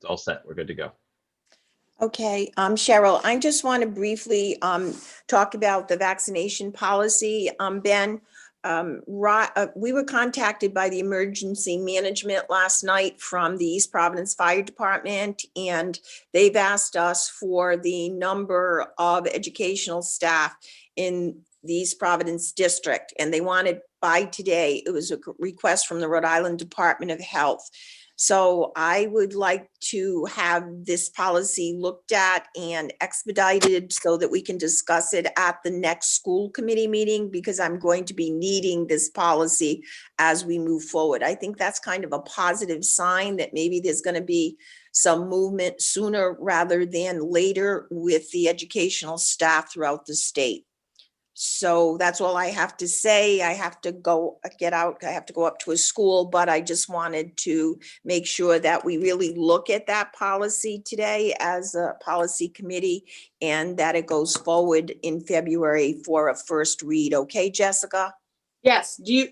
all set. We're good to go. Okay, Cheryl, I just want to briefly talk about the vaccination policy. Ben, we were contacted by the emergency management last night from the East Providence Fire Department, and they've asked us for the number of educational staff in the East Providence district, and they wanted by today. It was a request from the Rhode Island Department of Health. So I would like to have this policy looked at and expedited so that we can discuss it at the next school committee meeting, because I'm going to be needing this policy as we move forward. I think that's kind of a positive sign that maybe there's going to be some movement sooner rather than later with the educational staff throughout the state. So that's all I have to say. I have to go get out. I have to go up to a school, but I just wanted to make sure that we really look at that policy today as a policy committee and that it goes forward in February for a first read. Okay, Jessica? Yes. You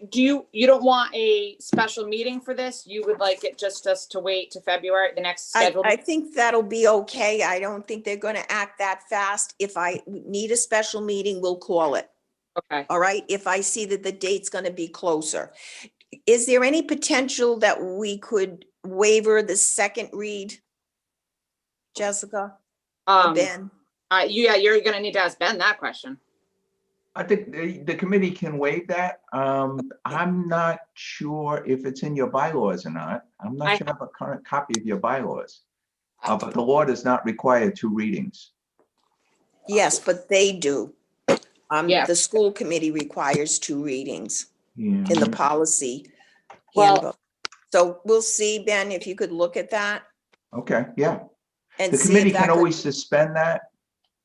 don't want a special meeting for this? You would like it just us to wait to February, the next scheduled? I think that'll be okay. I don't think they're going to act that fast. If I need a special meeting, we'll call it. Okay. All right. If I see that the date's going to be closer. Is there any potential that we could waiver the second read? Jessica? Ben? Yeah, you're going to need to ask Ben that question. I think the committee can waive that. I'm not sure if it's in your bylaws or not. I'm not sure I have a current copy of your bylaws. But the law does not require 2 readings. Yes, but they do. Yeah. The school committee requires 2 readings Yeah. in the policy Well- handbook. So we'll see, Ben, if you could look at that Okay, yeah. and The see committee if that can could- always suspend that.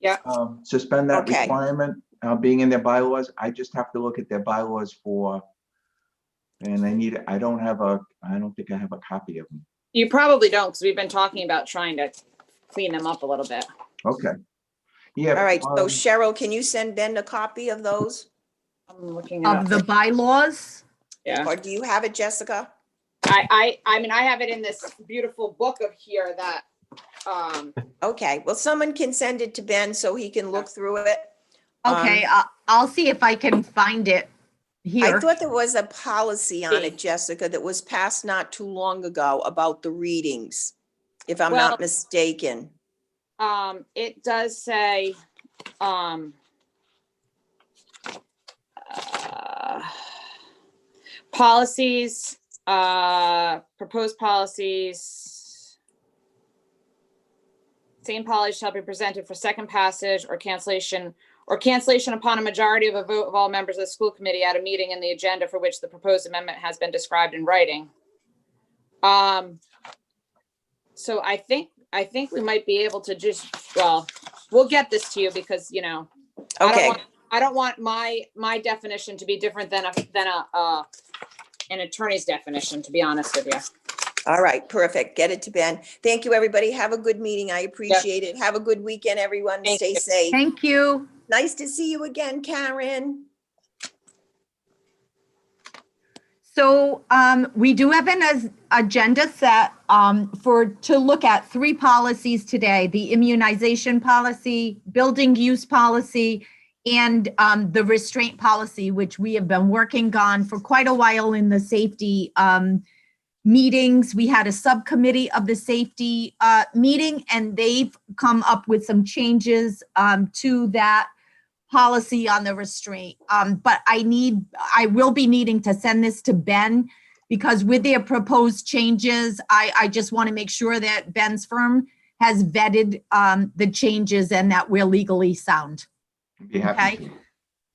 Yeah. Suspend that Okay. requirement being in their bylaws. I just have to look at their bylaws and I don't think I have a copy of them. You probably don't, because we've been talking about trying to clean them up a little bit. Okay. Yeah. All right, so Cheryl, can you send Ben a copy of those? I'm looking it up. Of the bylaws? Yeah. Or do you have it, Jessica? I mean, I have it in this beautiful book of here that, Okay, well, someone can send it to Ben so he can look through it. Okay, I'll see if I can find it I here. thought there was a policy on it, Jessica, that was passed not too long ago about the readings, if I'm Well- not mistaken. it does say, policies, proposed policies. Same policy shall be presented for second passage or cancellation upon a majority of a vote of all members of the school committee at a meeting in the agenda for which the proposed amendment has been described in writing. So I think we might be able to just, well, we'll get this to you because, you know, Okay, I don't want my definition to be different than an attorney's definition, to be honest with you. all right, perfect. Get it to Ben. Thank you, everybody. Have a good meeting. I appreciate it. Have a good weekend, everyone. Thank Stay you. safe. Thank you. Nice to see you again, Karen. So we do have an agenda set to look at 3 policies today: the immunization policy, building use policy, and the restraint policy, which we have been working on for quite a while in the safety meetings. We had a subcommittee of the safety meeting, and they've come up with some changes to that policy on the restraint. But I will be needing to send this to Ben, because with their proposed changes, I just want to make sure that Ben's firm has vetted the changes and that we're legally sound. Be happy Okay. to.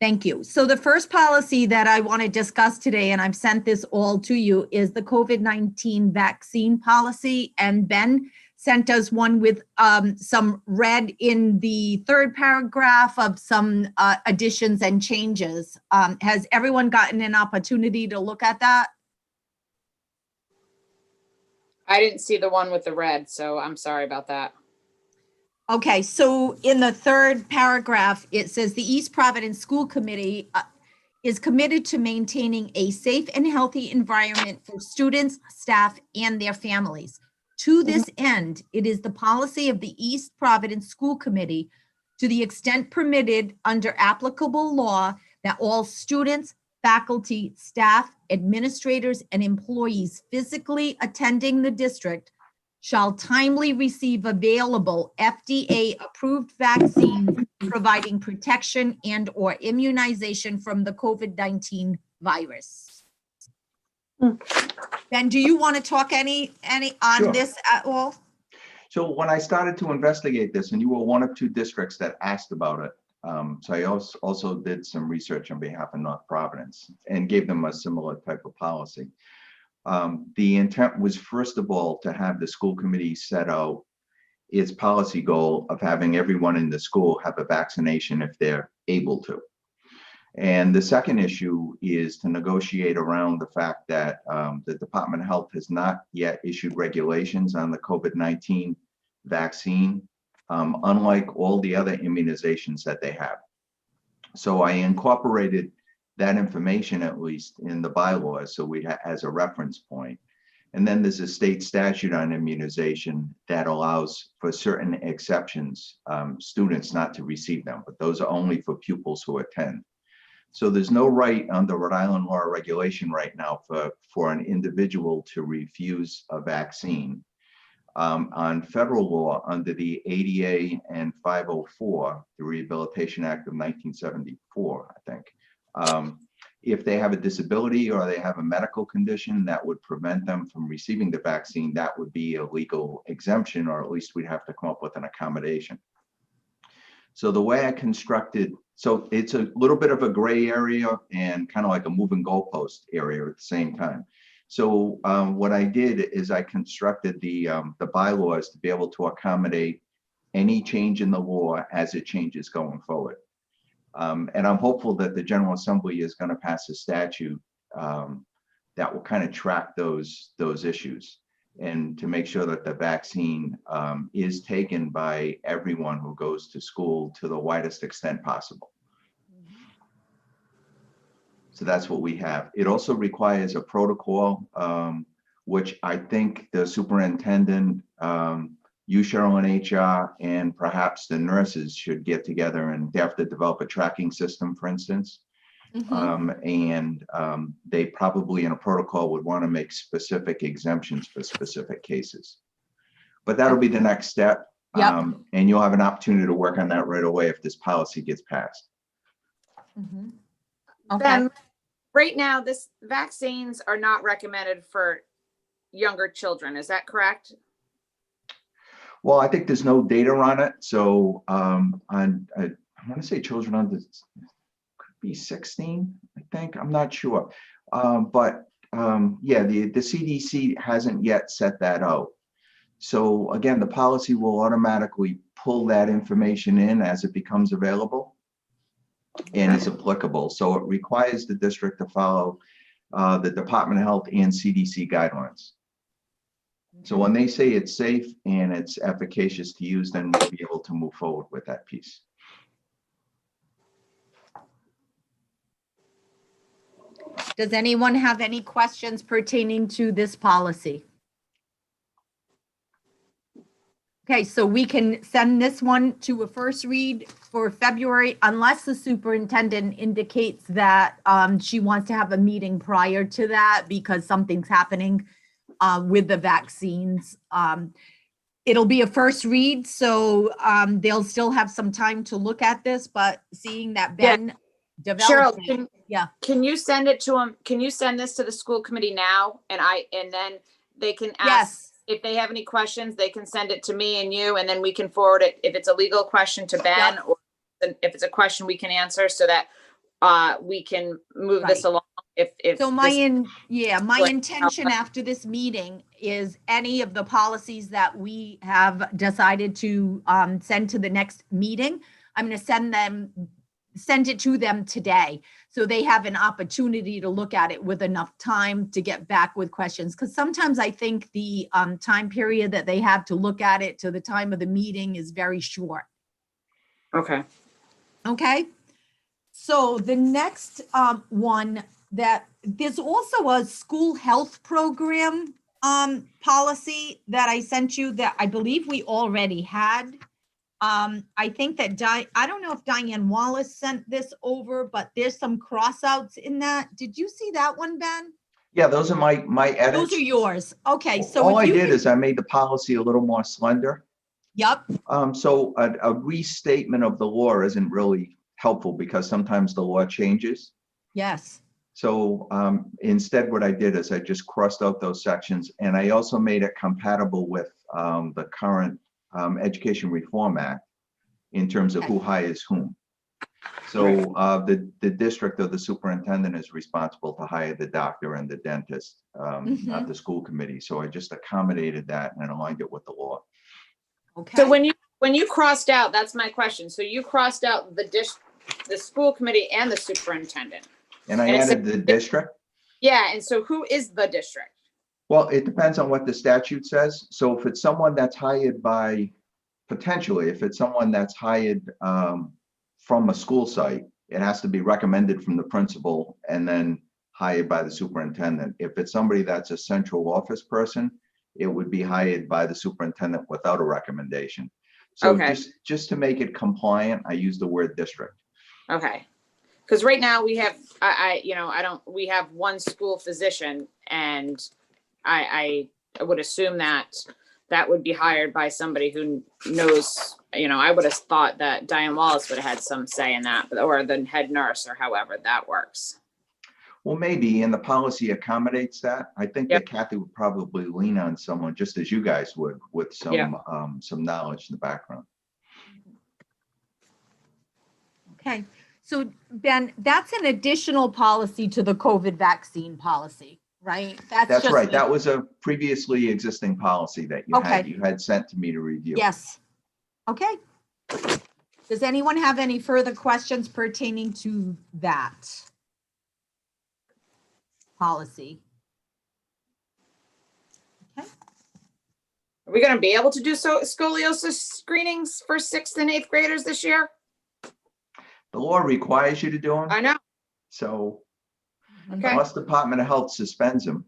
Thank you. So the first policy that I want to discuss today, and I've sent this all to you, is the COVID-19 vaccine policy. And Ben sent us one with some red in the 3rd paragraph of some additions and changes. Has everyone gotten an opportunity to look at that? I didn't see the one with the red, so I'm sorry about that. Okay, so in the 3rd paragraph, it says the East Providence School Committee is committed to maintaining a safe and healthy environment for students, staff, and their families. To this end, it is the policy of the East Providence School Committee, to the extent permitted under applicable law, that all students, faculty, staff, administrators, and employees physically attending the district shall timely receive available FDA-approved vaccines providing protection and/or immunization from the COVID-19 virus. Ben, do you want to talk any on Sure. this at all? So when I started to investigate this, and you were one of two districts that asked about it, so I also did some research on behalf of North Providence and gave them a similar type of policy. The intent was, first of all, to have the school committee set out its policy goal of having everyone in the school have a vaccination if they're able to. And the second issue is to negotiate around the fact that the Department of Health has not yet issued regulations on the COVID-19 vaccine, unlike all the other immunizations that they have. So I incorporated that information, at least in the bylaws, so we as a reference point. And then there's a state statute on immunization that allows for certain exceptions, students not to receive them, but those are only for pupils who attend. So there's no right under Rhode Island law or regulation right now for an individual to refuse a vaccine. On federal law, under the ADA and 504, the Rehabilitation Act of 1974, I think, if they have a disability or they have a medical condition that would prevent them from receiving the vaccine, that would be a legal exemption, or at least we'd have to come up with an accommodation. So the way I constructed, so it's a little bit of a gray area and kind of like a moving goalpost area at the same time. So what I did is I constructed the bylaws to be able to accommodate any change in the law as it changes going forward. And I'm hopeful that the General Assembly is going to pass a statute that will kind of track those issues, and to make sure that the vaccine is taken by everyone who goes to school to the widest extent possible. So that's what we have. It also requires a protocol, which I think the superintendent, you, Cheryl, and HR, and perhaps the nurses should get together, and they have to develop a tracking system, for instance. They probably in a protocol would want to make specific exemptions for specific cases. But that'll be the next step. Yep. And you'll have an opportunity to work on that right away if this policy gets passed. Okay. Ben, right now, this vaccines are not recommended for younger children. Is that correct? Well, I think there's no data on it. So I want to say children under could be 16, I think. I'm not sure. Yeah, the CDC hasn't yet set that out. So again, the policy will automatically pull that information in as it becomes available and is applicable. So it requires the district to follow the Department of Health and CDC guidelines. So when they say it's safe and it's efficacious to use, then we'll be able to move forward with that piece. Does anyone have any questions pertaining to this policy? Okay, so we can send this one to a first read for February, unless the superintendent indicates that she wants to have a meeting prior to that because something's happening with the vaccines. It'll be a first read, so they'll still have some time to look at this, but seeing that Ben developed Cheryl, yeah. Can you send it to them? Can you send this to the school committee now? And then they can ask. Yes. If they have any questions, they can send it to me and you, and then we can forward it. If it's a legal question to Ben, Yep. or if it's a question we can answer, so that we can move this Right. along. If So this- my Right. intention after this meeting is any of the policies that we have decided to send to the next meeting, I'm going to send it to them today. So they have an opportunity to look at it with enough time to get back with questions. Because sometimes I think the time period that they have to look at it to the time of the meeting is very short. Okay. Okay. So the next one, that there's also a school health program policy that I sent you that I believe we already had. I think that I don't know if Diane Wallace sent this over, but there's some crossouts in that. Did you see that one, Ben? Yeah, those are my edits. Those are yours. Okay, so All if I you did can- is I made the policy a little more slender. Yep, So a restatement of the law isn't really helpful because sometimes the law changes. yes. So instead, what I did is I just crossed out those sections, and I also made it compatible with the current Education Reform Act in terms of who hires whom. So the district or the superintendent is responsible to hire the doctor and the dentist, not the school committee. So I just accommodated that and aligned it with the law. Okay. So when you crossed out, that's my question. So you crossed out the school committee and the superintendent. And I And it's added the district. Yeah, and so who is the district? Well, it depends on what the statute says. So if it's someone that's hired by, potentially, if it's someone that's hired from a school site, it has to be recommended from the principal and then hired by the superintendent. If it's somebody that's a central office person, it would be hired by the superintendent without a recommendation. So Okay. just to make it compliant, I use the word district. Okay. Because right now we have, we have one school physician, and I would assume that would be hired by somebody who knows, I would have thought that Diane Wallace would have had some say in that, or the head nurse, or however that works. Well, maybe, and the policy accommodates that. I think Yep. that Kathy would probably lean on someone, just as you guys would, with some knowledge in the background. Okay, so Ben, that's an additional policy to the COVID vaccine policy, right? That's just right. That was a previously existing policy that you had sent to me to review. Yes. Okay. Does anyone have any further questions pertaining to that policy? Okay. Are we going to be able to do scoliosis screenings for 6th and 8th graders this year? The law requires you to do them. I know. So Okay. unless Department of Health suspends them.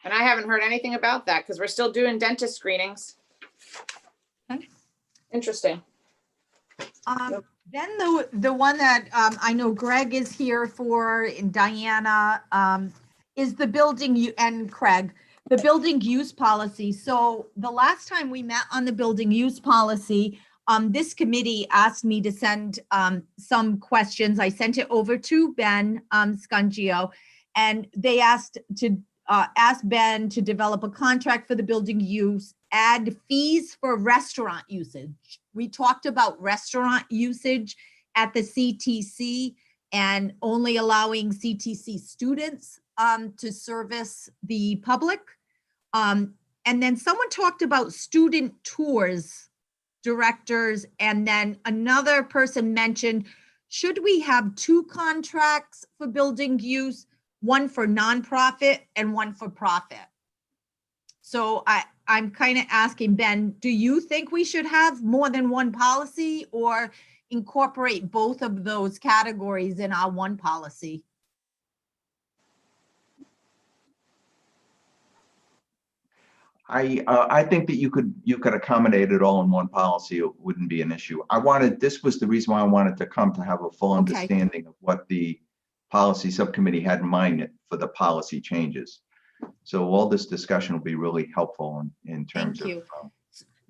And I haven't heard anything about that because we're still doing dentist screenings. Okay. Interesting. Then the one that I know Greg is here for, and Diana, is the building and Craig, the building use policy. So the last time we met on the building use policy, this committee asked me to send some questions. I sent it over to Ben Scungio, and they asked Ben to develop a contract for the building use, add fees for restaurant usage. We talked about restaurant usage at the CTC and only allowing CTC students to service the public. And then someone talked about student tours directors, and then another person mentioned, should we have 2 contracts for building use, one for nonprofit and one for profit? So I'm kind of asking Ben, do you think we should have more than one policy or incorporate both of those categories in our one policy? I think that you could accommodate it all in one policy. It wouldn't be an issue. This was the reason why I wanted to come, to have a full understanding of what the policy subcommittee had in mind for the policy changes. So all this discussion will be really helpful in terms Thank you. of.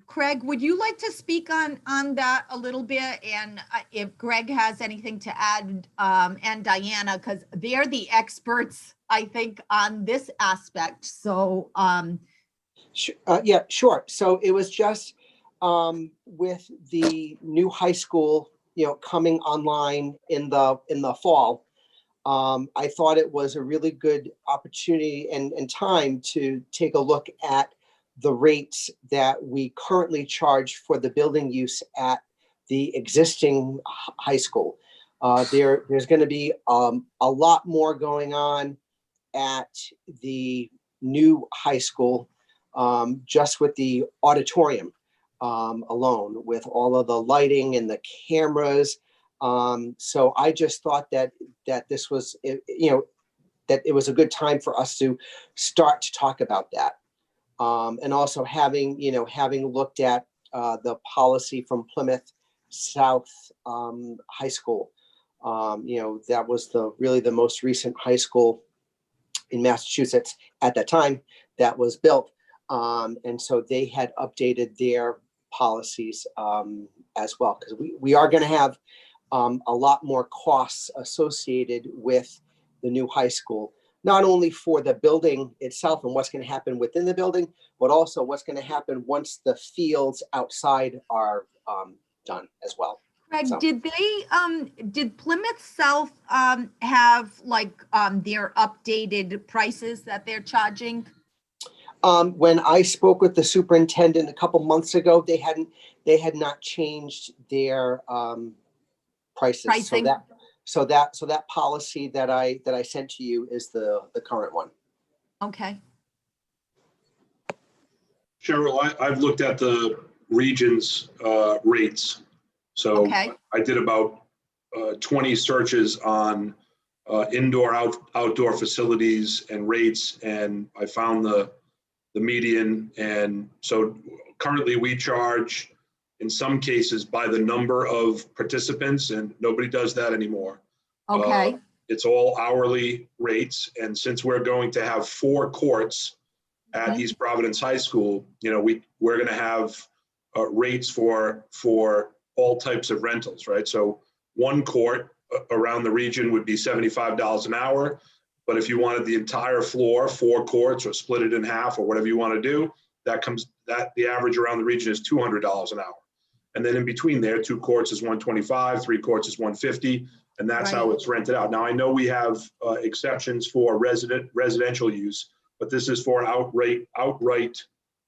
Craig, would you like to speak on that a little bit? And if Greg has anything to add, and Diana, because they're the experts, I think, on this aspect. So, yeah, sure. So it was just with the new high school, coming online in the fall. I thought it was a really good opportunity and time to take a look at the rates that we currently charge for the building use at the existing high school. There's going to be a lot more going on at the new high school, just with the auditorium alone, with all of the lighting and the cameras. So I just thought that this was, that it was a good time for us to start to talk about that. And also having, having looked at the policy from Plymouth South High School. That was really the most recent high school in Massachusetts at that time that was built. And so they had updated their policies as well, because we are going to have a lot more costs associated with the new high school, not only for the building itself and what's going to happen within the building, but also what's going to happen once the fields outside are done as well. Greg, So- did Plymouth South have like their updated prices that they're charging? When I spoke with the superintendent a couple months ago, they had not changed their prices. Pricing. So that policy that I sent to you is the current one. Okay. Cheryl, I've looked at the region's rates. So Okay. I did about 20 searches on indoor, outdoor facilities and rates, and I found the median. And so currently we charge, in some cases, by the number of participants, and nobody does that anymore. Okay. It's all hourly rates. And since we're going to have 4 courts at Mhm. East Providence High School, we're going to have rates for all types of rentals, right? So one court around the region would be $75 an hour. But if you wanted the entire floor, 4 courts, or split it in half, or whatever you want to do, the average around the region is $200 an hour. And then in between there, 2 courts is $125, 3 courts is $150, and that's how Right. it's rented out. Now, I know we have exceptions for residential use, but this is for outright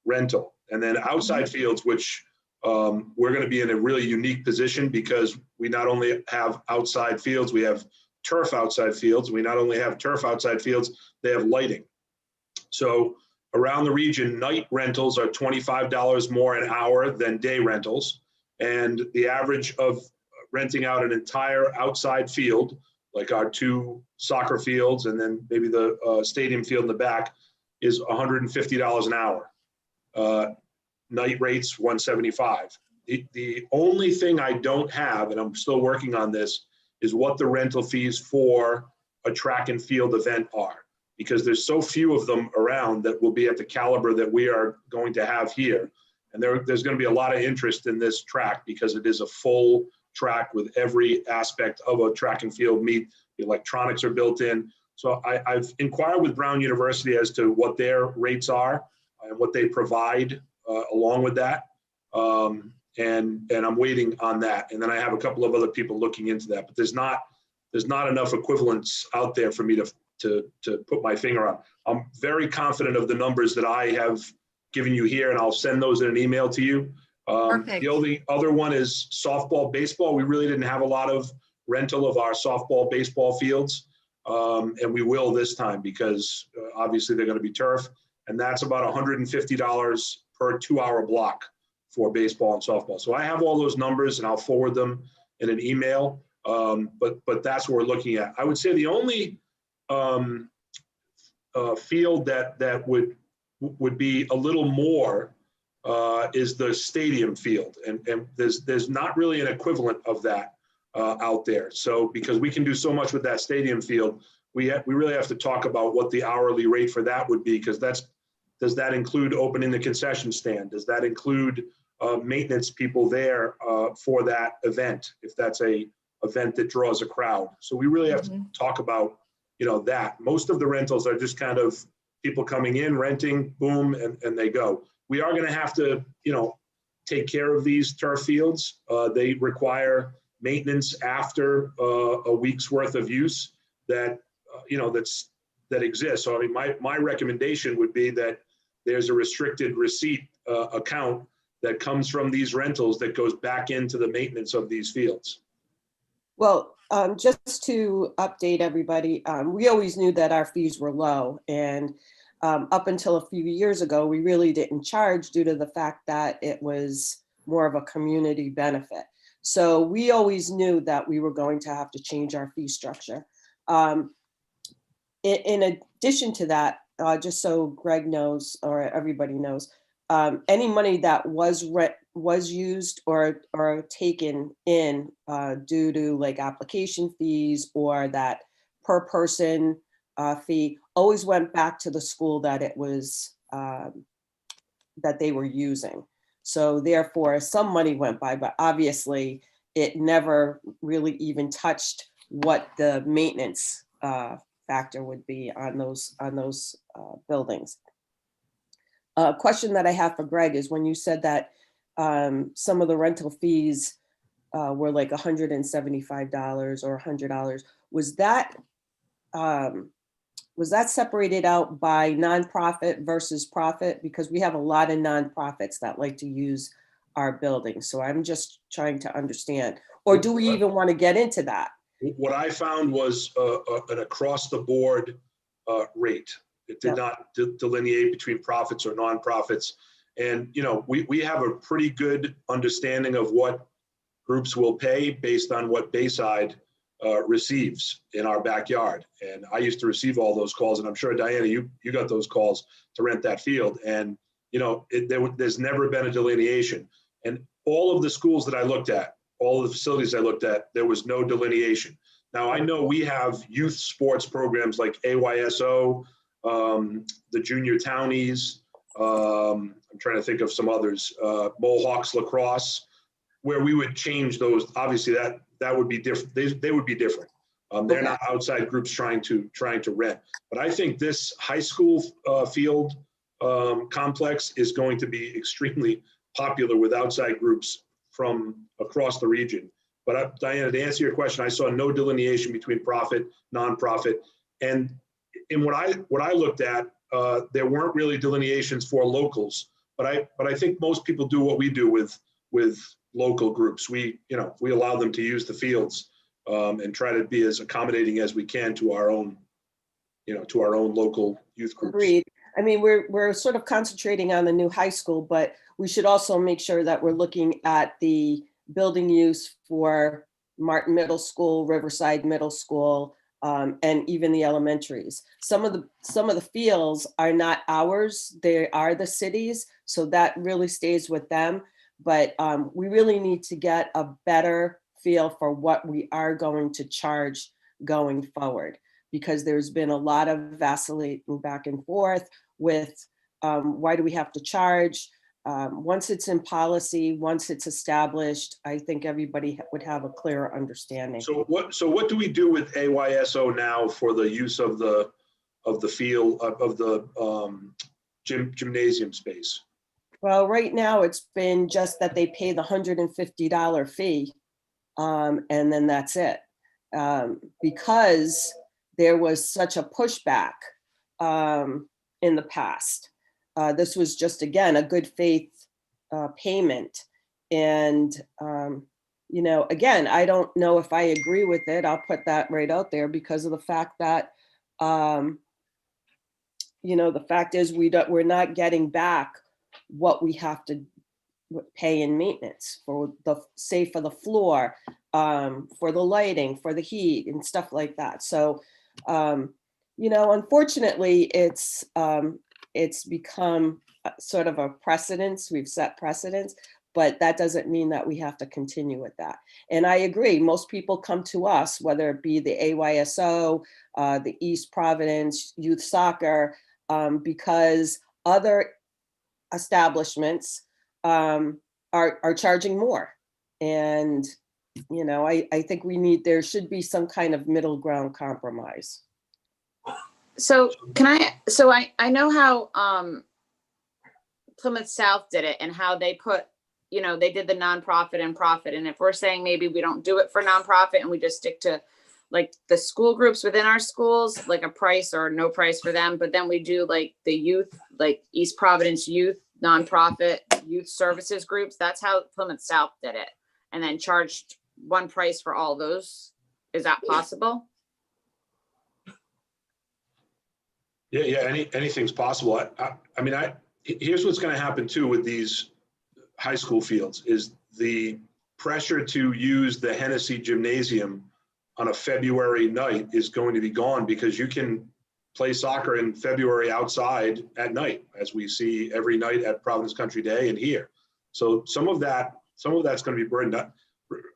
rental. And then outside fields, which we're going to be in a really unique position, because we not only have outside fields, we have turf outside fields. We not only have turf outside fields, they have lighting. So around the region, night rentals are $25 more an hour than day rentals. And the average of renting out an entire outside field, like our 2 soccer fields and then maybe the stadium field in the back, is $150 an hour. Night rates $175. The only thing I don't have, and I'm still working on this, is what the rental fees for a track and field event are, because there's so few of them around that will be at the caliber that we are going to have here. And there's going to be a lot of interest in this track, because it is a full track with every aspect of a track and field meet. The electronics are built in. So I've inquired with Brown University as to what their rates are and what they provide along with that. And I'm waiting on that. And then I have a couple of other people looking into that, but there's not enough equivalents out there for me to put my finger on. I'm very confident of the numbers that I have given you here, and I'll send those in an email to you. Perfect. The only other one is softball, baseball. We really didn't have a lot of rental of our softball, baseball fields. And we will this time, because obviously they're going to be turf. And that's about $150 per 2-hour block for baseball and softball. So I have all those numbers, and I'll forward them in an email. But that's what we're looking at. I would say the only field that would be a little more is the stadium field, and there's not really an equivalent of that out there. So because we can do so much with that stadium field, we really have to talk about what the hourly rate for that would be, because does that include opening the concession stand? Does that include maintenance people there for that event, if that's a event that draws a crowd? So we really have to talk about that. Most of the rentals are just kind of people coming in, renting, boom, and they go. We are going to have to take care of these turf fields. They require maintenance after a week's worth of use that exists. So I mean, my recommendation would be that there's a restricted receipt account that comes from these rentals that goes back into the maintenance of these fields. Well, just to update everybody, we always knew that our fees were low, and up until a few years ago, we really didn't charge due to the fact that it was more of a community benefit. So we always knew that we were going to have to change our fee structure. In addition to that, just so Greg knows or everybody knows, any money that was used or taken in due to like application fees or that per person fee always went back to the school that it was that they were using. So therefore, some money went by, but obviously it never really even touched what the maintenance factor would be on those buildings. A question that I have for Greg is when you said that some of the rental fees were like $175 or $100, was that separated out by nonprofit versus profit? Because we have a lot of nonprofits that like to use our buildings. So I'm just trying to understand, or do we even want to get into that? What I found was an across the board rate. It did not delineate between profits or nonprofits. And, you know, we have a pretty good understanding of what groups will pay based on what Bayside receives in our backyard. And I used to receive all those calls, and I'm sure, Diana, you got those calls to rent that field. And, you know, there's never been a delineation. And all of the schools that I looked at, all of the facilities I looked at, there was no delineation. Now, I know we have youth sports programs like AYSO, the junior townies, I'm trying to think of some others, Mohawks lacrosse, where we would change those. Obviously that would be different. They would be different. They're not outside groups trying to rent. But I think this high school field complex is going to be extremely popular with outside groups from across the region. But Diana, to answer your question, I saw no delineation between profit, nonprofit, and in what I looked at, there weren't really delineations for locals. But I think most people do what we do with local groups. We allow them to use the fields and try to be as accommodating as we can to our own local youth groups. Agreed. I mean, we're sort of concentrating on the new high school, but we should also make sure that we're looking at the building use for Martin Middle School, Riverside Middle School, and even the elementaries. Some of the fields are not ours; they are the cities, so that really stays with them. But we really need to get a better feel for what we are going to charge going forward, because there's been a lot of vacillating back and forth with why do we have to charge? Once it's in policy, once it's established, I think everybody would have a clearer understanding. So what do we do with AYSO now for the use of the field of the gymnasium space? Well, right now it's been just that they pay the $150 fee, and then that's it. Because there was such a pushback in the past. This was just, again, a good faith payment. And, again, I don't know if I agree with it. I'll put that right out there because of the fact that, the fact is we're not getting back what we have to pay in maintenance for for the floor, for the lighting, for the heat and stuff like that. So, unfortunately, it's become sort of a precedence. We've set precedents, but that doesn't mean that we have to continue with that. And I agree, most people come to us, whether it be the AYSO, the East Providence Youth Soccer, because other establishments are charging more. And, I think there should be some kind of middle ground compromise. So I know how Plymouth South did it and how they put, they did the nonprofit and profit. And if we're saying maybe we don't do it for nonprofit and we just stick to like the school groups within our schools, like a price or no price for them, but then we do like the youth, like East Providence Youth, nonprofit youth services groups. That's how Plymouth South did it. And then charged one price for all those. Is that possible? Yeah. Anything's possible. I mean, here's what's going to happen too with these high school fields is the pressure to use the Hennessy Gymnasium on a February night is going to be gone because you can play soccer in February outside at night, as we see every night at Providence Country Day and here. So some of that's going to be burdened up.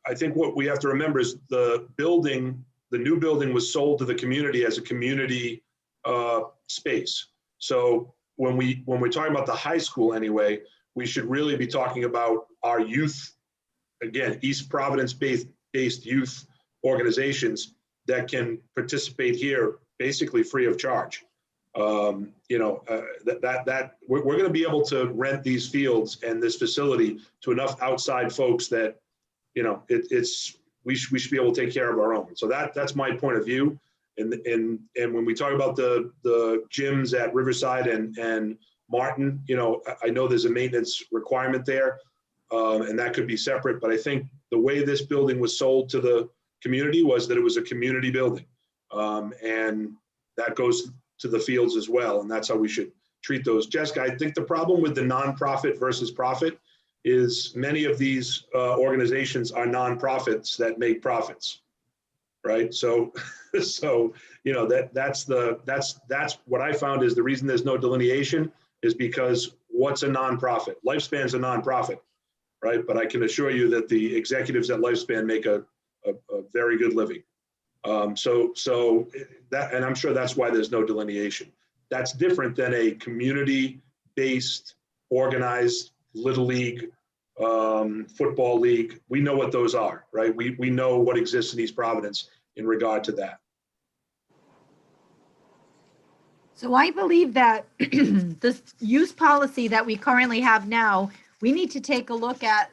I think what we have to remember is the new building was sold to the community as a community space. So when we're talking about the high school anyway, we should really be talking about our youth, again, East Providence based youth organizations that can participate here basically free of charge. We're going to be able to rent these fields and this facility to enough outside folks that, we should be able to take care of our own. So that's my point of view. And when we talk about the gyms at Riverside and Martin, I know there's a maintenance requirement there, and that could be separate. But I think the way this building was sold to the community was that it was a community building, and that goes to the fields as well. And that's how we should treat those. Jessica, I think the problem with the nonprofit versus profit is many of these organizations are nonprofits that make profits, right? So that's what I found is the reason there's no delineation is because what's a nonprofit? Lifespan's a nonprofit, right? But I can assure you that the executives at Lifespan make a very good living. And I'm sure that's why there's no delineation. That's different than a community-based, organized Little League, football league. We know what those are, right? We know what exists in East Providence in regard to that. So I believe that this use policy that we currently have now, we need to take a look at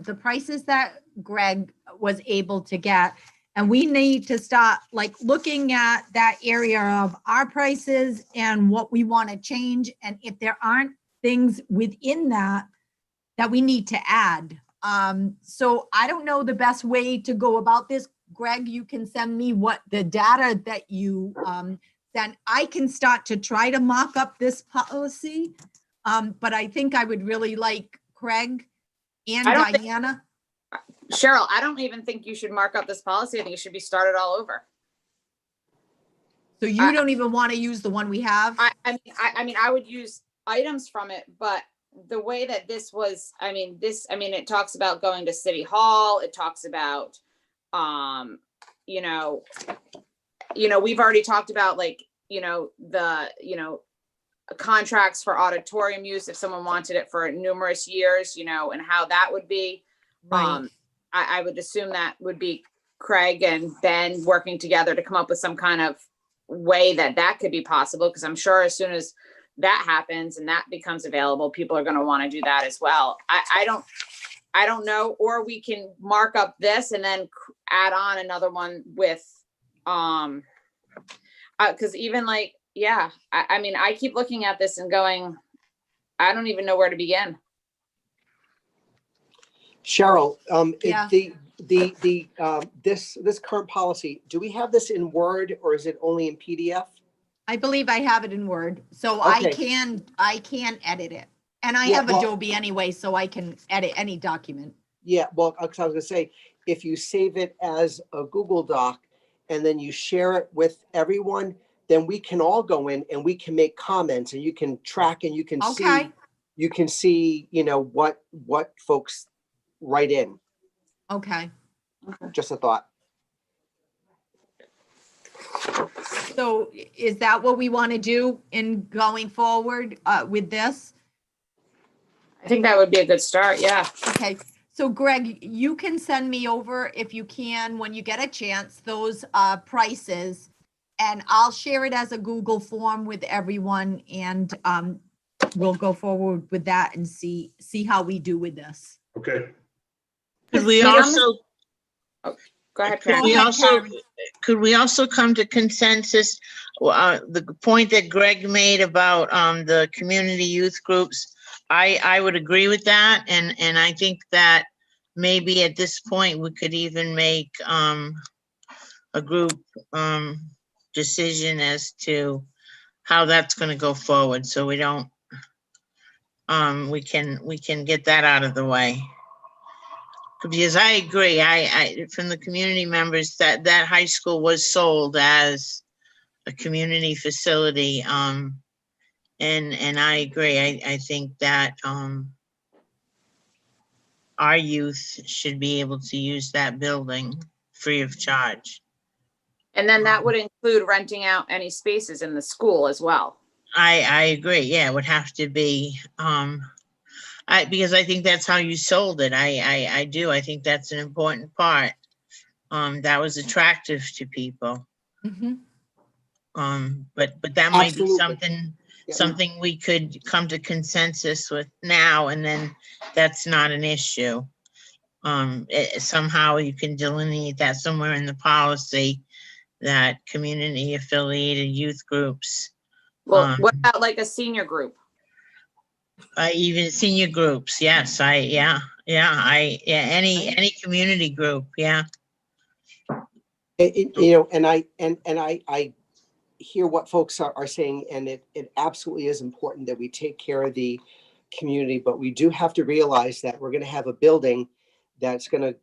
the prices that Greg was able to get. And we need to start looking at that area of our prices and what we want to change. And if there aren't things within that we need to add. So I don't know the best way to go about this. Greg, you can send me what the data that you then I can start to try to mock up this policy. But I think I would really like Craig and Diana. Cheryl, I don't even think you should mark up this policy. I think it should be started all over. So you don't even want to use the one we have? I mean, I would use items from it, but the way that this was, it talks about going to City Hall. It talks about, we've already talked about contracts for auditorium use if someone wanted it for numerous years, and how that would be. Right. I would assume that would be Craig and Ben working together to come up with some kind of way that could be possible, because I'm sure as soon as that happens and that becomes available, people are going to want to do that as well. I don't know, or we can mark up this and then add on another one with, because even I keep looking at this and going, I don't even know where to begin. Cheryl, Yeah. this current policy, do we have this in Word or is it only in PDF? I believe I have it in Word, so Okay. I can edit it. And I Yeah, have well- Adobe anyway, so I can edit any document. Yeah, well, because I was gonna say, if you save it as a Google Doc and then you share it with everyone, then we can all go in and we can make comments and you can track and you can Okay. see, what folks write in. Okay. Just a thought. So is that what we want to do in going forward with this? I think that would be a good start. Yeah. Okay. So Greg, you can send me over, if you can, when you get a chance, those prices, and I'll share it as a Google form with everyone, and we'll go forward with that and see how we do with this. Okay. Could we Sam? also, Go ahead, could Karen. we ahead, also, Karen. could we also come to consensus? The point that Greg made about the community youth groups, I would agree with that. And I think that maybe at this point, we could even make a group decision as to how that's going to go forward. So we don't, we can get that out of the way. Because I agree, I from the community members that high school was sold as a community facility. And I agree. I think that our youth should be able to use that building free of charge. And then that would include renting out any spaces in the school as well. I agree. Yeah, it would have to be, because I think that's how you sold it. I do. I think that's an important part. That was attractive to people. Mhm. But that might be Absolutely. something we could come to consensus with now, and then that's not an issue. Somehow you can delineate that somewhere in the policy that community affiliated youth groups, Well, what about like a senior group? even senior groups. Yes, any community group. Yeah. And I hear what folks are saying, and it absolutely is important that we take care of the community, but we do have to realize that we're going to have a building that's going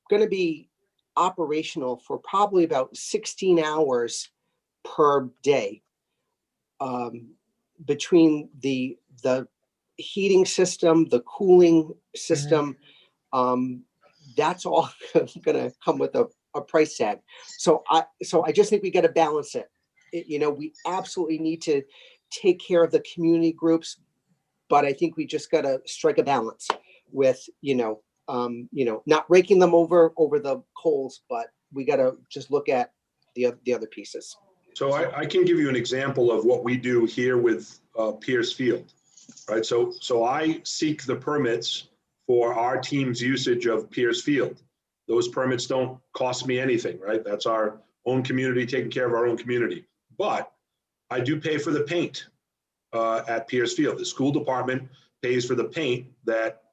to be operational for probably about 16 hours per day, between the heating system, the cooling system. That's all going to come with a price tag. So I just think we got to balance it. We absolutely need to take care of the community groups, but I think we just got to strike a balance with, not raking them over the coals, but we got to just look at the other pieces. So I can give you an example of what we do here with Pierce Field, right? So I seek the permits for our team's usage of Pierce Field. Those permits don't cost me anything, right? That's our own community, taking care of our own community. But I do pay for the paint at Pierce Field. The school department pays for the paint that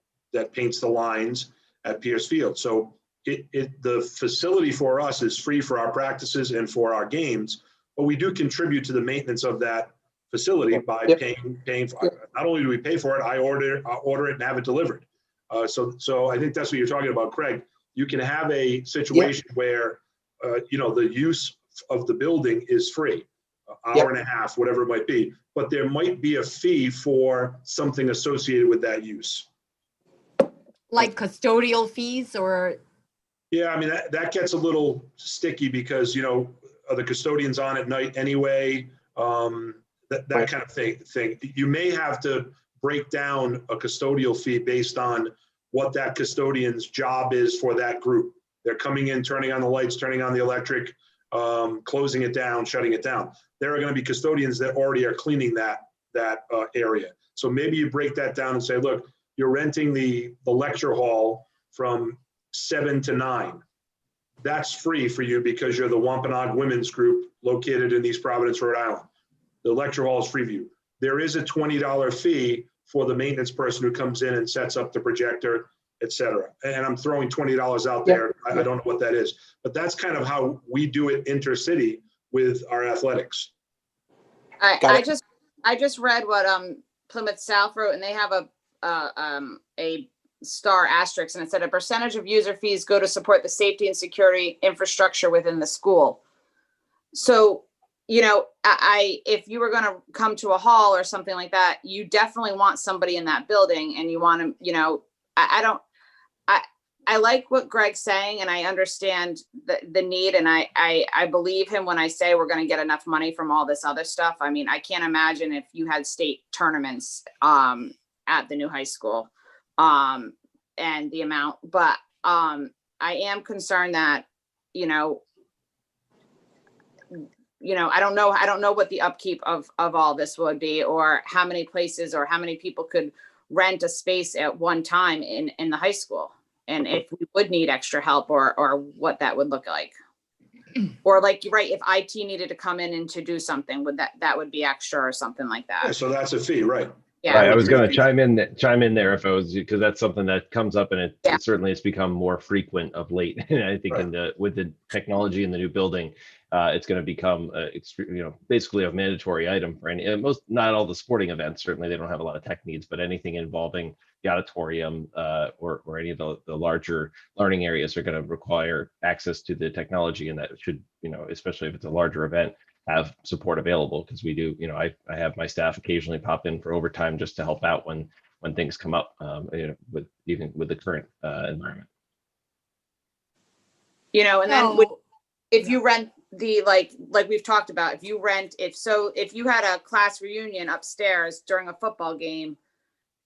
paints the lines at Pierce Field. So the facility for us is free for our practices and for our games, but we do contribute to the maintenance of that facility by paying for it. Not only do we pay for it, I order it and have it delivered. So I think that's what you're talking about, Craig. You can have a situation where the use of the building is free, hour and a half, whatever it might be, but there might be a fee for something associated with that use. Like custodial fees or? Yeah, I mean, that gets a little sticky because, are the custodians on at night anyway? That kind of thing. You may have to break down a custodial fee based on what that custodian's job is for that group. They're coming in, turning on the lights, turning on the electric, closing it down, shutting it down. There are going to be custodians that already are cleaning that area. So maybe you break that down and say, look, you're renting the lecture hall from 7 to 9. That's free for you because you're the Wampanoag Women's Group located in East Providence, Rhode Island. The lecture hall is free for you. There is a $20 fee for the maintenance person who comes in and sets up the projector, et cetera. And I'm throwing $20 out there. I don't know what that is, but that's kind of how we do it intercity with our athletics. I just read what Plymouth South wrote, and they have a star asterisk, and it said a percentage of user fees go to support the safety and security infrastructure within the school. So, if you were going to come to a hall or something like that, you definitely want somebody in that building, and you want to, I like what Greg's saying, and I understand the need, and I believe him when I say we're going to get enough money from all this other stuff. I mean, I can't imagine if you had state tournaments at the new high school and the amount, but I am concerned that, I don't know what the upkeep of all this would be, or how many places or how many people could rent a space at one time in the high school. And if we would need extra help or what that would look like. Or like, right, if IT needed to come in and to do something, that would be extra or something like that. Yeah, so that's a fee, right? Yeah. Right, I was going to chime in there if I was, because that's something that comes up, and it certainly has become more frequent of late. And I think with the technology in the new building, it's going to become basically a mandatory item for not all the sporting events. Certainly, they don't have a lot of tech needs, but anything involving the auditorium or any of the larger learning areas are going to require access to the technology, and that should, especially if it's a larger event, have support available, because we do, I have my staff occasionally pop in for overtime just to help out when things come up, with even with the current environment. And then So, if you rent the, like we've talked about, if you had a class reunion upstairs during a football game,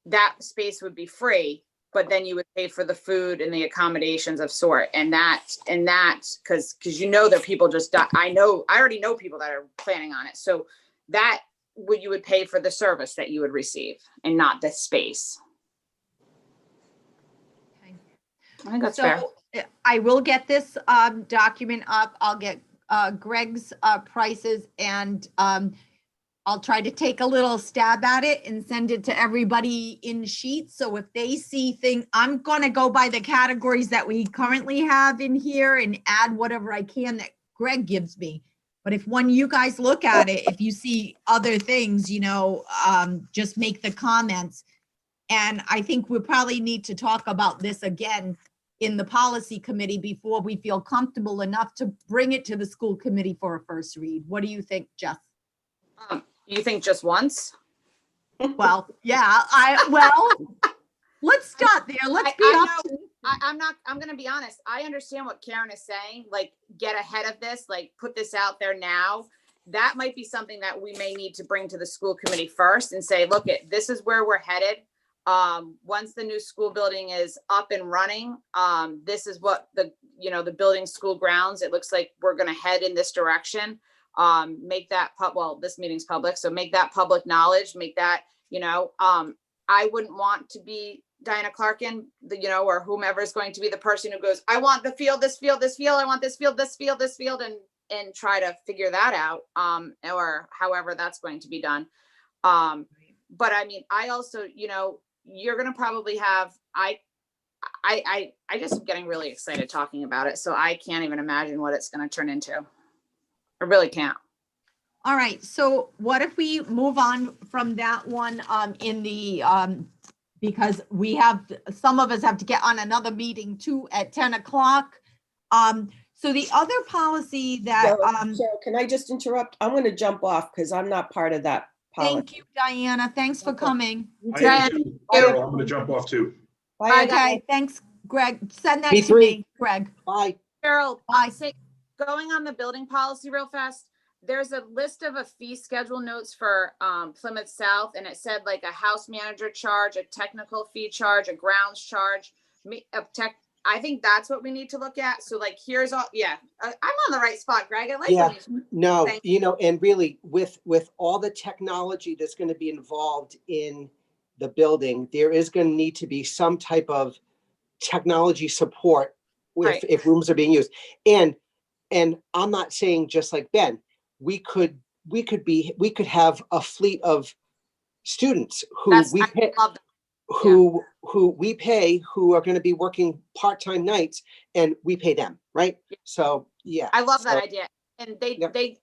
that space would be free, but then you would pay for the food and the accommodations of sort. And that, because that people just, I already know people that are planning on it. So that you would pay for the service that you would receive and not the space. Okay. I think that's fair. so I will get this document up. I'll get Greg's prices, and I'll try to take a little stab at it and send it to everybody in sheets. So if they see things, I'm gonna go by the categories that we currently have in here and add whatever I can that Greg gives me. But if when you guys look at it, if you see other things, just make the comments. And I think we probably need to talk about this again in the policy committee before we feel comfortable enough to bring it to the school committee for a first read. What do you think, Jeff? You think just once? Well, yeah, let's start there. Let's be optimistic. I'm going to be honest. I understand what Karen is saying. Like, get ahead of this, like put this out there now. That might be something that we may need to bring to the school committee first and say, look, this is where we're headed. Once the new school building is up and running, this is what the building school grounds, it looks like we're going to head in this direction. Make that this meeting's public, so make that public knowledge, make that, I wouldn't want to be Diana Clarkin, or whomever is going to be the person who goes, I want the field, this field, this field, I want this field, this field, this field, and try to figure that out, or however that's going to be done. But I mean, I also, you're going to probably have, I just am getting really excited talking about it. So I can't even imagine what it's going to turn into. I really can't. All right, so what if we move on from that one in the, because some of us have to get on another meeting too at 10 o'clock. So the other policy that. Cheryl, can I just interrupt? I'm going to jump off because I'm not part of that policy. Thank you, Diana. Thanks for coming. I am too. Cheryl, I'm going to jump off too. Bye, Okay, thanks, Greg. Send that to P3. me, Greg. Bye. Cheryl, Bye. going on the building policy real fast, there's a list of a fee schedule notes for Plymouth South, and it said like a house manager charge, a technical fee charge, a grounds charge, I think that's what we need to look at. So like, here's all, I'm on the right spot, Greg. I like what you No, Thank and really with all the technology that's going to be involved in the building, there is going to need to be some type of technology support if rooms are being used. And I'm not saying just like Ben, we could have a fleet of students who we pay, who are going to be working part-time nights, and we pay them, right? So yeah, I love that idea. And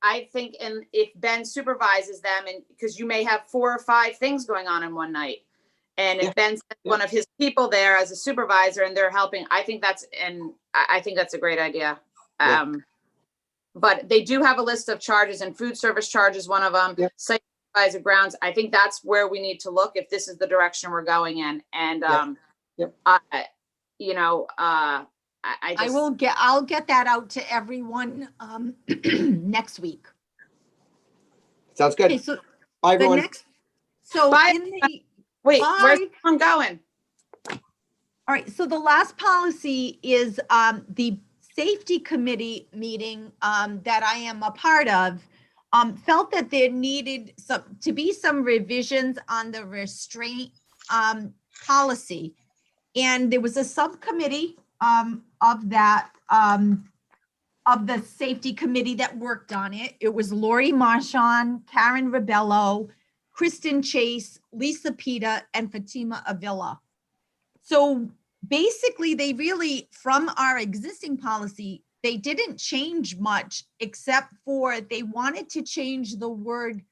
I think, and if Ben supervises them, and because you may have 4 or 5 things going on in one night, and if Ben sends one of his people there as a supervisor and they're helping, I think that's a great idea. But they do have a list of charges, and food service charges one of them. Site supervisor, grounds. I think that's where we need to look if this is the direction we're going in. And I'll get that out to everyone next week. Sounds good. Okay, so Bye, everyone. Bye. Wait, where's everyone going? All right, so the last policy is the safety committee meeting that I am a part of, felt that there needed to be some revisions on the restraint policy. And there was a subcommittee of the safety committee that worked on it. It was Lori Marchand, Karen Rebello, Kristen Chase, Lisa Pita, and Fatima Avila. So basically, they really, from our existing policy, they didn't change much except for they wanted to change the word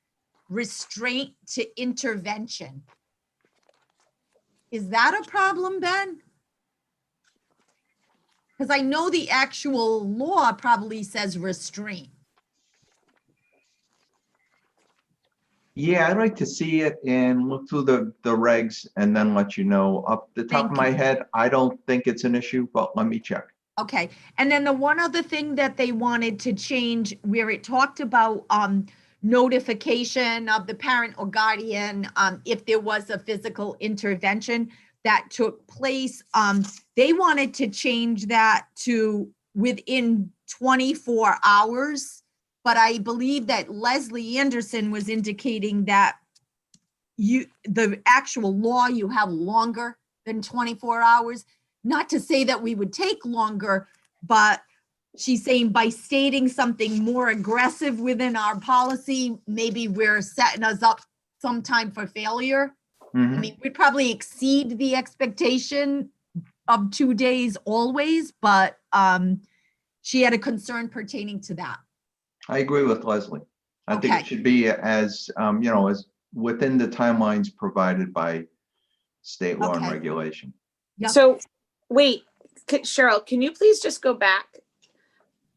restraint to intervention. Is that a problem, Ben? Because I know the actual law probably says restraint. Yeah, I'd like to see it and look through the regs and then let you know. Off the top Thank of my you. head, I don't think it's an issue, but let me check. Okay, and then the one other thing that they wanted to change where it talked about notification of the parent or guardian if there was a physical intervention that took place. They wanted to change that to within 24 hours. But I believe that Leslie Anderson was indicating that the actual law, you have longer than 24 hours. Not to say that we would take longer, but she's saying by stating something more aggressive within our policy, maybe we're setting us up sometime for failure. I Mhm. mean, we'd probably exceed the expectation of 2 days always, but she had a concern pertaining to that. I agree with Leslie. I think Okay. it should be as, as within the timelines provided by state law and Okay. regulation. Yep. So, wait, Cheryl, can you please just go back?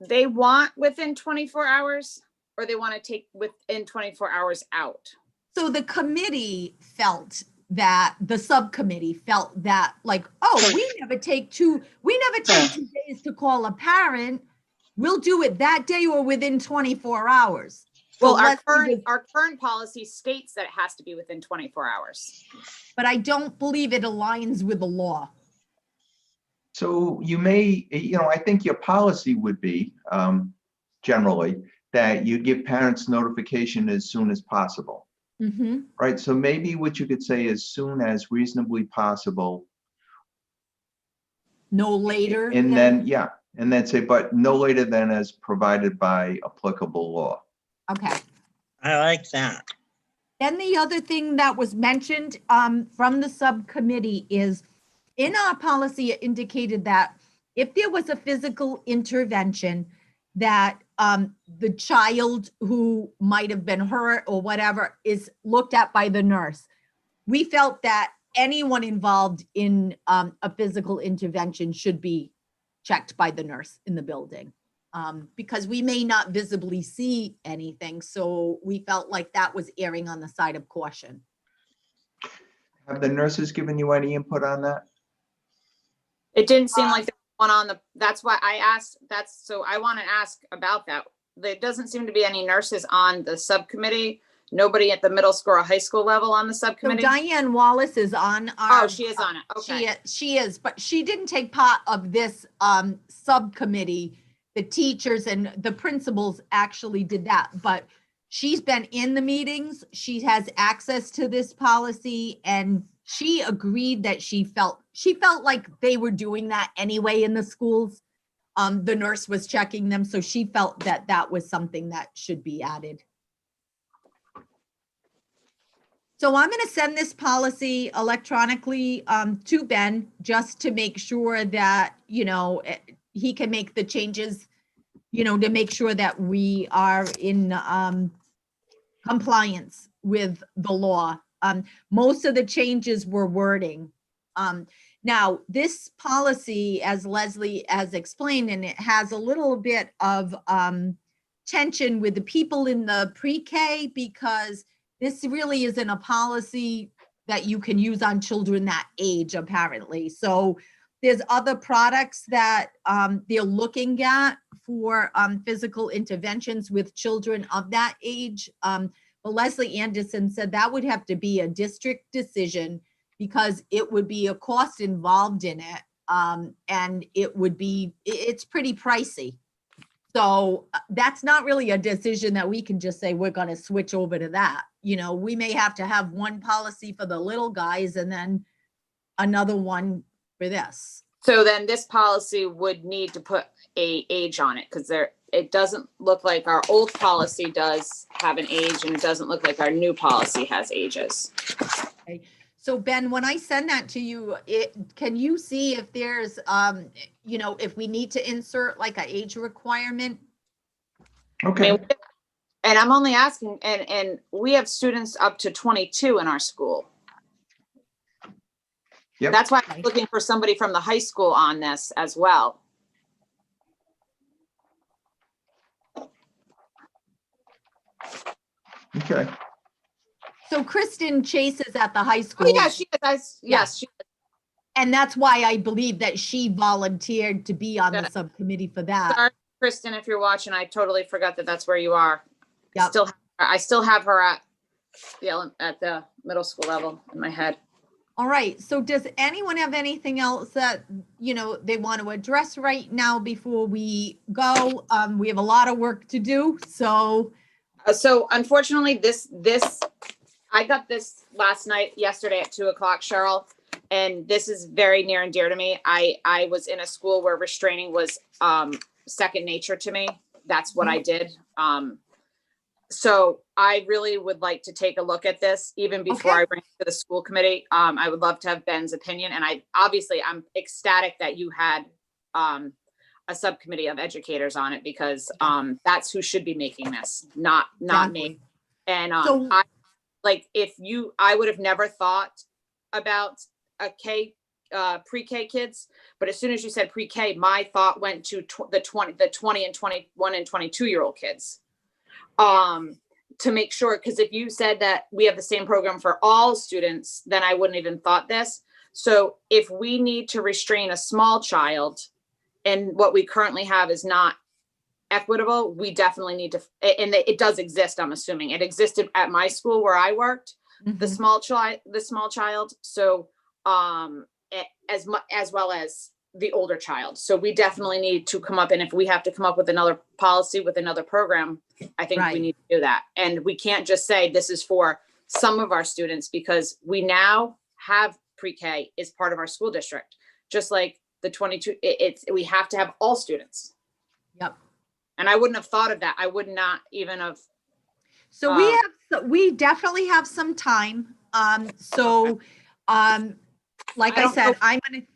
They want within 24 hours, or they want to take within 24 hours out? So the committee felt that, the subcommittee felt that like, oh, we never take 2 days to call a parent. We'll do it that day or within 24 hours. So Well, our Leslie was- current policy states that it has to be within 24 hours. but I don't believe it aligns with the law. So you may, I think your policy would be, generally, that you give parents notification as soon as possible, Mhm. right? So maybe what you could say as soon as reasonably possible, No later. and than- then, and then say, but no later than as provided by applicable law. Okay. I like that. Then the other thing that was mentioned from the subcommittee is in our policy, it indicated that if there was a physical intervention that the child who might have been hurt or whatever is looked at by the nurse. We felt that anyone involved in a physical intervention should be checked by the nurse in the building. Because we may not visibly see anything. So we felt like that was erring on the side of caution. Have the nurses given you any input on that? It didn't seem like there was one on that's why I asked, so I want to ask about that. There doesn't seem to be any nurses on the subcommittee. Nobody at the middle school or high school level on the So subcommittee? Diane Wallace is on our. Oh, she is on it. Okay. She is, but she didn't take part of this subcommittee. The teachers and the principals actually did that, but she's been in the meetings. She has access to this policy and she agreed that she felt like they were doing that anyway in the schools. The nurse was checking them, so she felt that that was something that should be added. So I'm going to send this policy electronically to Ben just to make sure that, he can make the changes, to make sure that we are in compliance with the law. Most of the changes were wording. Now, this policy, as Leslie has explained, and it has a little bit of tension with the people in the pre-K because this really isn't a policy that you can use on children that age, apparently. So there's other products that they're looking at for physical interventions with children of that age. But Leslie Anderson said that would have to be a district decision because it would be a cost involved in it. And it's pretty pricey. So that's not really a decision that we can just say, we're going to switch over to that. We may have to have one policy for the little guys and then another one for this. So then this policy would need to put a age on it because it doesn't look like our old policy does have an age and it doesn't look like our new policy has ages. Okay. So Ben, when I send that to you, can you see if there's, if we need to insert like an age requirement? Okay. I mean, and I'm only asking, and we have students up to 22 in our school. Yep. That's why I'm looking for somebody from the high school on this as well. Okay. So Kristen Chase is at the high Oh, school. yeah, she is. Yes, she And that's why I believe that she volunteered to be on the Yeah. subcommittee for that. Sorry, Kristen, if you're watching, I totally forgot that that's where you are. Yep. I still have her at the middle school level in my head. All right. So does anyone have anything else that, they want to address right now before we go? We have a lot of work to do. So, So unfortunately, I got this yesterday at 2:00, Cheryl, and this is very near and dear to me. I was in a school where restraining was second nature to me. That's what I did. So I really would like to take a look at this even before Okay. I bring it to the school committee. I would love to have Ben's opinion, and I'm ecstatic that you had a subcommittee of educators on it, because that's who should be making this, not me. Exactly. And So- I would have never thought about pre-K kids, but as soon as you said pre-K, my thought went to the 20 and 21 and 22-year-old kids. To make sure, because if you said that we have the same program for all students, then I wouldn't even thought this. So if we need to restrain a small child and what we currently have is not equitable, we definitely need to, and it does exist, I'm assuming. It existed at my school where I worked, the small child. So as well as the older child. So we definitely need to come up, and if we have to come up with another policy with another program, I think Right. we need to do that. And we can't just say this is for some of our students, because we now have pre-K is part of our school district, just like the 22, we have to have all students. Yep. And I wouldn't have thought of that. I would not even have. So we definitely have some time. Like I said, I'm going to,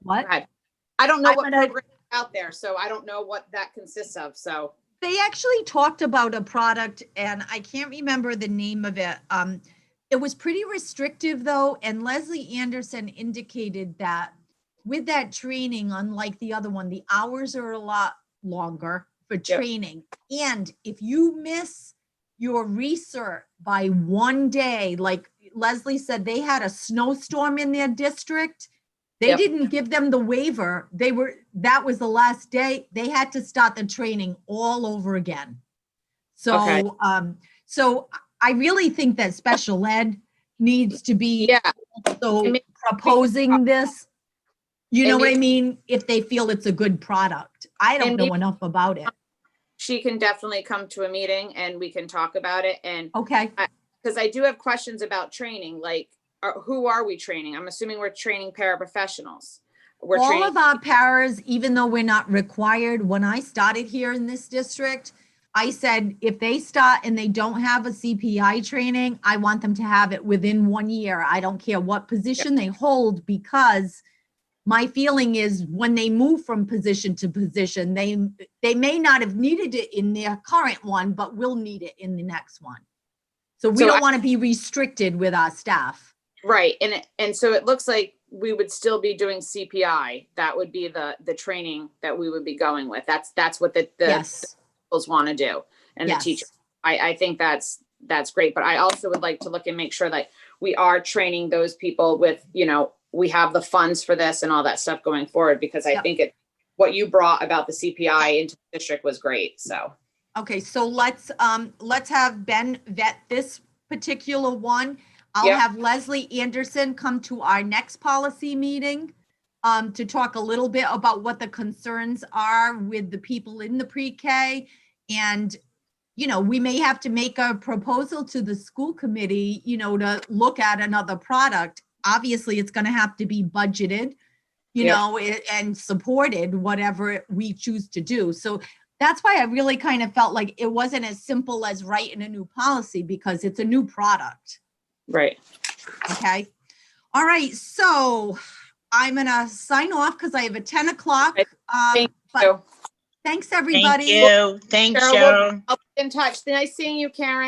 what? Go ahead. I don't know I'm what gonna- program is out there, so I don't know what that consists of. So They actually talked about a product, and I can't remember the name of it. It was pretty restrictive though, and Leslie Anderson indicated that with that training, unlike the other one, the hours are a lot longer for training. And if you miss your recert by one day, like Leslie said, they had a snowstorm in their district. They didn't give them the waiver. That was the last day. They had to start the training all over again. So, Okay. So I really think that special ed needs to be also proposing this. You know what I mean? If they feel it's a good product. I don't know enough about it. she can definitely come to a meeting and we can talk about it. And Okay. because I do have questions about training, like who are we training? I'm assuming we're training paraprofessionals. All of our paras, even though we're not required, when I started here in this district, I said, if they start and they don't have a CPI training, I want them to have it within 1 year. I don't care what position they hold, because my feeling is when they move from position to position, they may not have needed it in their current one, but will need it in the next one. So we don't want to be restricted with our staff. Right. And so it looks like we would still be doing CPI. That would be the training that we would be going with. That's what the schools want to do. And the teachers. I think that's great. But I also would like to look and make sure that we are training those people with, we have the funds for this and all that stuff going forward, because I think what you brought about the CPI into the district was great. So. Okay, so let's have Ben vet this particular one. I'll have Leslie Anderson come to our next policy meeting to talk a little bit about what the concerns are with the people in the pre-K. And, we may have to make a proposal to the school committee, to look at another product. Obviously, it's going to have to be budgeted, and supported, whatever we choose to do. So that's why I really kind of felt like it wasn't as simple as writing a new policy, because it's a new product. Right. Okay. All right. So I'm going to sign off because I have a 10 o'clock. Thank you. Thanks, everybody. Thank you. Thanks, Cheryl, Cheryl. I'll be in touch. Nice seeing you, Karen.